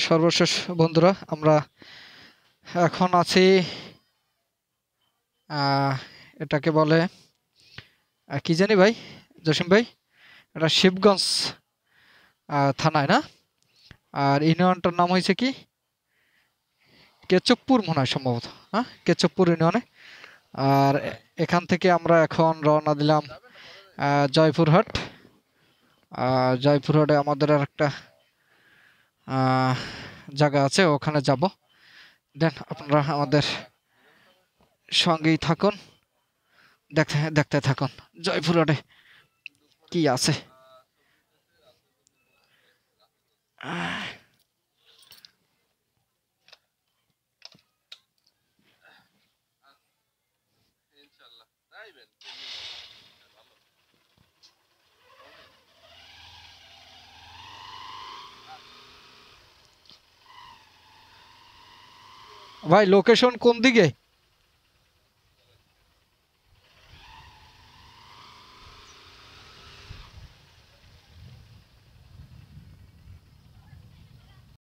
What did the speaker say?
সর্বশেষ বন্ধুরা আমরা এখন আছি আহ, এটাকে বলে কি জানি ভাই, জসিম ভাই, এটা শিবগঞ্জ থানায় না? আর ইউনিয়নটার নাম হয়েছে কি, কেচপ্পুর মনে হয় সম্ভবত। হ্যাঁ, কেচপ্পুর ইউনিয়নে। আর এখান থেকে আমরা এখন রওনা দিলাম জয়পুরহাট। জয়পুরহাটে আমাদের আর একটা আহ, জায়গা আছে, ওখানে যাব। দেন আপনারা আমাদের সঙ্গেই থাকুন, দেখতে দেখতে থাকুন জয়পুরহাটে কি আছে। আহ, ভাই লোকেশন কোন দিকে?